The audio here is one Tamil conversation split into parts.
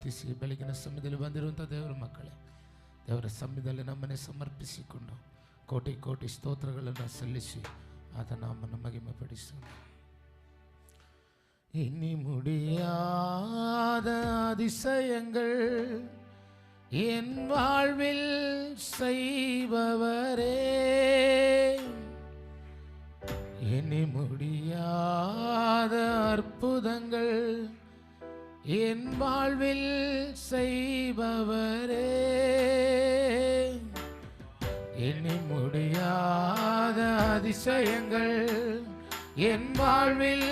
ಬೆಳಗಿನ ಸಮಯದಲ್ಲಿ ಬಂದಿರುವಂಥ ದೇವರ ಮಕ್ಕಳೇ, ದೇವರ ಸಮಯದಲ್ಲಿ ನಮ್ಮನ್ನೇ ಸಮರ್ಪಿಸಿಕೊಂಡು ಕೋಟಿ ಕೋಟಿ ಸ್ತೋತ್ರಗಳನ್ನು ಸಲ್ಲಿಸಿ ಆತ ನಾಮನ್ನು ಮಹಿಮೆಪಡಿಸೋಣ. எண்ணி முடியாத அதிசயங்கள் என் வாழ்வில் செய்பவரே, எண்ணி முடியாத அற்புதங்கள் என் வாழ்வில் செய்பவரே, எண்ணி முடியாத அதிசயங்கள் என் வாழ்வில்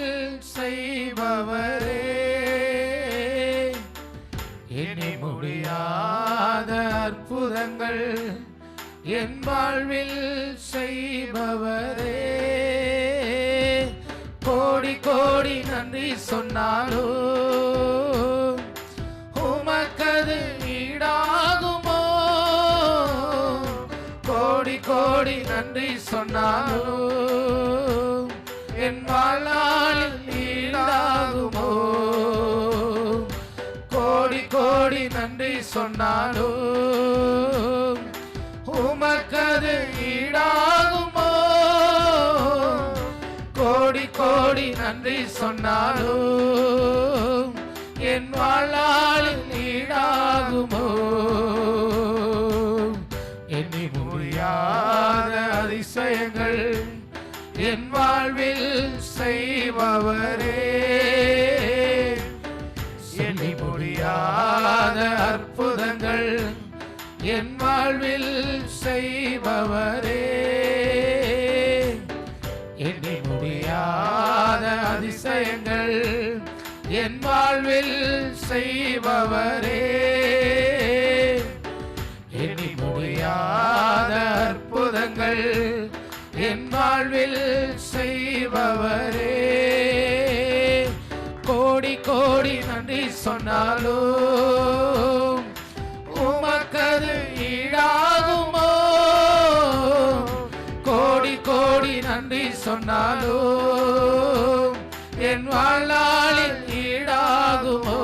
செய்பவரே, எண்ணி முடியாத அற்புதங்கள் என் வாழ்வில் செய்பவரே. கோடி கோடி நன்றி சொன்னாலும் உமக்கது ஈடாகுமோ, கோடி கோடி நன்றி சொன்னாலும் என் வாழ்நாளில் ஈடாகுமோ, கோடி கோடி நன்றி சொன்னாலும் உமக்கது ஈடாகுமோ, கோடி கோடி நன்றி சொன்னாலும் என் வாழ்நாளில் ஈடாகுமோ. எண்ணி முடியாத அதிசயங்கள் என் வாழ்வில் செய்பவரே, எண்ணி முடியாத அற்புதங்கள் என் வாழ்வில் செய்பவரே, எண்ணி முடியாத அதிசயங்கள் என் வாழ்வில் செய்பவரே, எண்ணி முடியாத அற்புதங்கள் என் வாழ்வில் செய்பவரே. கோடி கோடி நன்றி சொன்னாலும் உமக்கது ஈடாகுமோ, கோடி கோடி நன்றி சொன்னாலும் என் வாழ்நாளில் ஈடாகுமோ,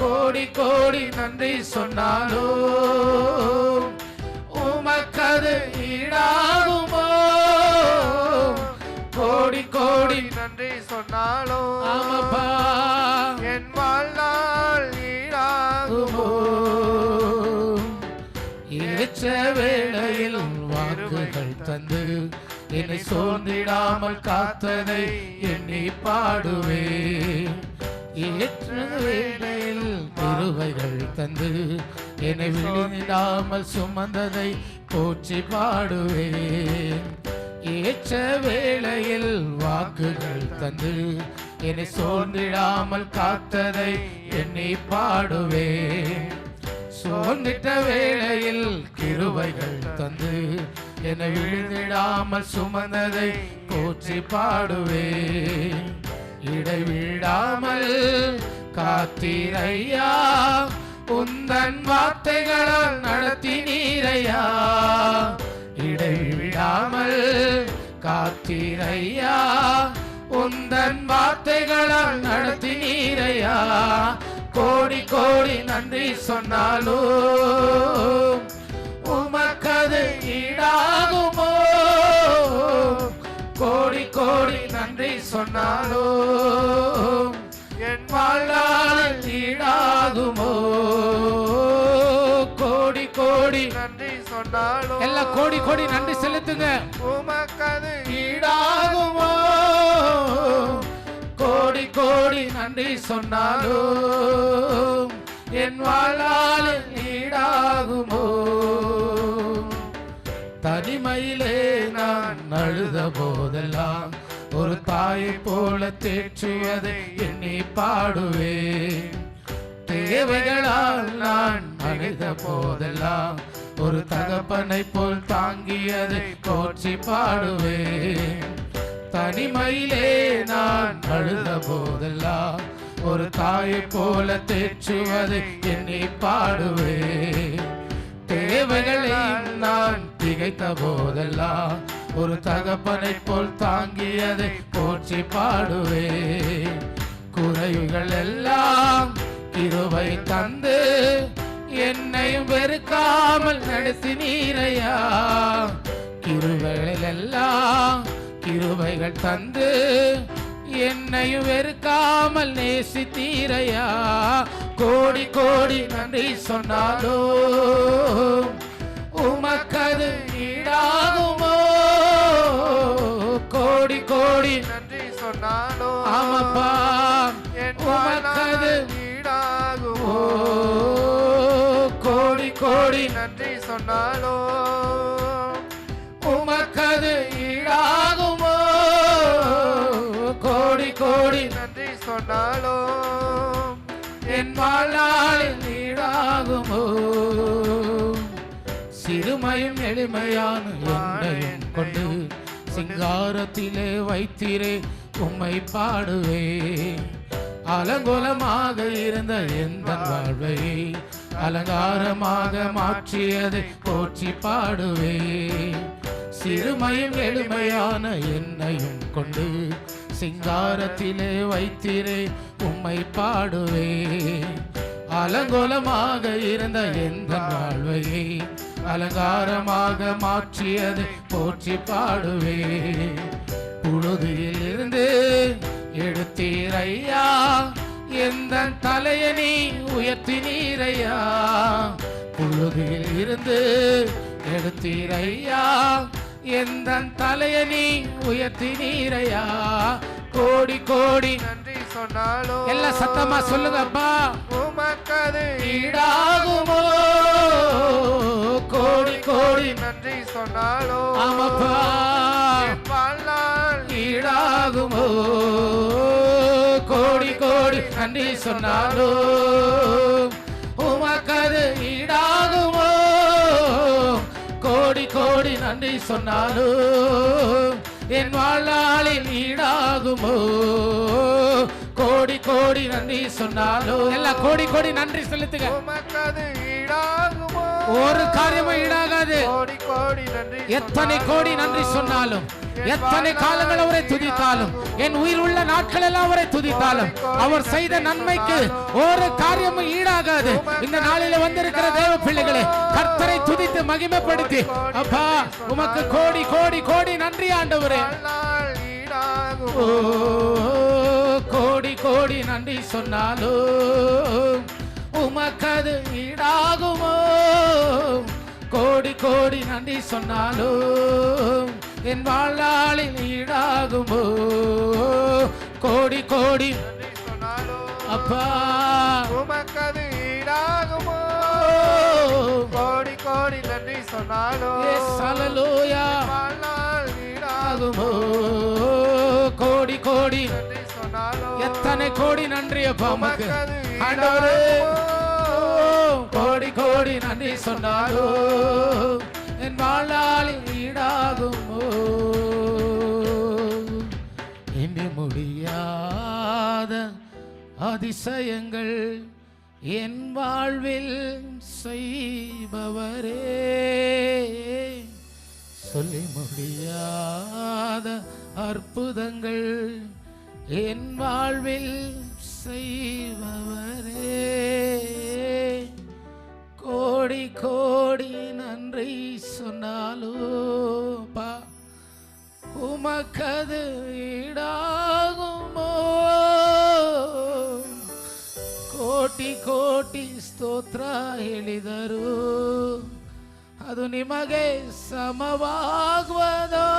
கோடி கோடி நன்றி சொன்னாலும் உமக்கது ஈடாகுமோ, கோடி கோடி நன்றி சொன்னாலும் ஆமாப்பா என் வாழ்நாள் ஈடாகுமோ. ஏற்ற வேளையில் வாக்குகள் தந்து என்னை சோர்ந்திடாமல் காத்ததை எண்ணி பாடுவேன், ஏற்ற வேளையில் கிருபைகள் தந்து என்னை விழுந்திடாமல் சுமந்ததை போற்றி பாடுவேன், ஏற்ற வேளையில் வாக்குகள் தந்து என்னை சோர்ந்திடாமல் காத்ததை எண்ணி பாடுவேன், சோர்ந்திட்ட வேளையில் கிருபைகள் தந்து என்னை விழுந்திடாமல் சுமந்ததை போற்றி பாடுவேன், இடைவிடாமல் காத்தீரையா, உந்தன் வார்த்தைகளால் நடத்தினீரையா, இடைவிடாமல் காத்தீரையா, உந்தன் வார்த்தைகளால் நடத்தினீரையா. கோடி கோடி நன்றி சொன்னாலும் உமக்கது ஈடாகுமோ, கோடி கோடி நன்றி சொன்னாலும் என் வாழ்நாளில் ஈடாகுமோ, கோடி கோடி நன்றி சொன்னாலும் எல்லாம் கோடி கோடி நன்றி செலுத்துங்க. உமக்கது ஈடாகுமோ, கோடி கோடி நன்றி சொன்னாலும் என் வாழ்நாளில் ஈடாகுமோ. தனிமையிலே நான் அழுத போதெல்லாம் ஒரு தாயை போல தேற்றியதை எண்ணி பாடுவேன், தேவைகளால் நான் அழுத போதெல்லாம் ஒரு தகப்பனை போல் தாங்கியதை போற்றி பாடுவேன், தனிமையிலே நான் அழுத போதெல்லாம் ஒரு தாயை போல தேற்றுவதை எண்ணி பாடுவேன், தேவைகளில் நான் திகைத்த போதெல்லாம் ஒரு தகப்பனை போல் தாங்கியதை போற்றி பாடுவேன், குறைவுகள் எல்லாம் கிருபை தந்து என்னையும் வெறுக்காமல் நடத்தினீரையா. கிருபைகள் எல்லாம் கிருபைகள் தந்து என்னையும் வெறுக்காமல் நேசித்தீரையா. கோடி கோடி நன்றி சொன்னாலோ உமக்கது ஈடாகுமோ. கோடி கோடி நன்றி சொன்னாலோ ஆமாப்பா உமக்கது ஈடாகுமோ. கோடி கோடி நன்றி சொன்னாலோ உமக்கது ஈடாகுமோ. கோடி கோடி நன்றி சொன்னாலோ என் வாழ்நாளில் ஈடாகுமோ. சிறுமையும் எளிமையான என்னையும் கொண்டு சிங்காரத்திலே வைத்தீரே உம்மை பாடுவே. அலங்கோலமாக இருந்த எந்த வாழ்வை அலங்காரமாக மாற்றியதை போற்றி பாடுவே. சிறுமையும் எளிமையான என்னையும் கொண்டு சிங்காரத்திலே வைத்தீரே உம்மை பாடுவே. அலங்கோலமாக இருந்த எந்த வாழ்வை அலங்காரமாக மாற்றியதை போற்றி பாடுவே. புழுதியில் இருந்து எடுத்தீரையா எந்த தலையை நீ உயர்த்தினீரையா. புழுதியில் இருந்து எடுத்தீரையா எந்த தலையை நீ உயர்த்தினீரையா. கோடி கோடி நன்றி சொன்னாலோ எல்லாம் சத்தமா சொல்லுங்கப்பா உமக்கது ஈடாகுமோ. கோடி கோடி நன்றி சொன்னாலோ ஆமாப்பா வாழ்நாள் ஈடாகுமோ. கோடி கோடி நன்றி சொன்னாலோ உமக்கது ஈடாகுமோ. கோடி கோடி நன்றி சொன்னாலோ என் வாழ்நாளில் ஈடாகுமோ. கோடி கோடி நன்றி சொன்னாலோ எல்லாம் கோடி கோடி நன்றி செலுத்துங்க. உமக்கது ஈடாகுமோ. ஒரு காரியமும் ஈடாகாது. கோடி கோடி நன்றி எத்தனை கோடி நன்றி சொன்னாலும் எத்தனை காலங்கள் அவரை துதித்தாலும் என் உயிர் உள்ள நாட்கள் எல்லாம் அவரை துதித்தாலும் அவர் செய்த நன்மைக்கு ஒரு காரியமும் ஈடாகாது. இந்த நாளில வந்திருக்கிற தேவ பிள்ளைகளே கர்த்தரை துதித்து மகிமைப்படுத்தி அப்பா உமக்கு கோடி கோடி கோடி நன்றி ஆண்டவரே. ஓ கோடி கோடி நன்றி சொன்னாலோ உமக்கது ஈடாகுமோ. கோடி கோடி நன்றி சொன்னாலோ என் வாழ்நாளில் ஈடாகுமோ. கோடி கோடி நன்றி சொன்னாலோ அப்பா உமக்கது ஈடாகுமோ. கோடி கோடி நன்றி சொன்னாலோ ஹல்லேலூயா வாழ்நாள் ஈடாகுமோ. கோடி கோடி நன்றி சொன்னாலோ எத்தனை கோடி நன்றி அப்பா உமக்கு உமக்கது ஆண்டவரே. ஈடாகுமோ. கோடி கோடி நன்றி சொன்னாலோ என் வாழ்நாளில் ஈடாகுமோ. எண்ணி முடியாத அதிசயங்கள் என் வாழ்வில் செய்பவரே. சொல்லி முடியாத அற்புதங்கள் என் வாழ்வில் செய்பவரே. கோடி கோடி நன்றி சொன்னாலும் பா உமக்கது ஈடாகுமோ. ಕೋಟಿ ಕೋಟಿ ಸ್ತೋತ್ರ ಹೇಳಿದರು ಅದು ನಿಮಗೆ ಸಮವಾಗುವುದೋ.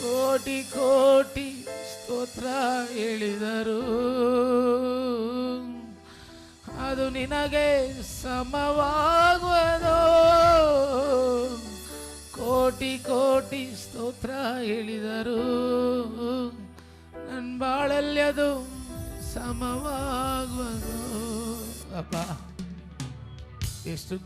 ಕೋಟಿ ಕೋಟಿ ಸ್ತೋತ್ರ ಹೇಳಿದರು ಅದು ನಿನಗೆ ಸಮವಾಗುವುದೋ. ಕೋಟಿ ಕೋಟಿ ಸ್ತೋತ್ರ ಹೇಳಿದರು ನನ್ನ ಬಾಳಲ್ಲಿ ಅದು ಸಮವಾಗುವುದು. ಅಪ್ಪ ಎಷ್ಟು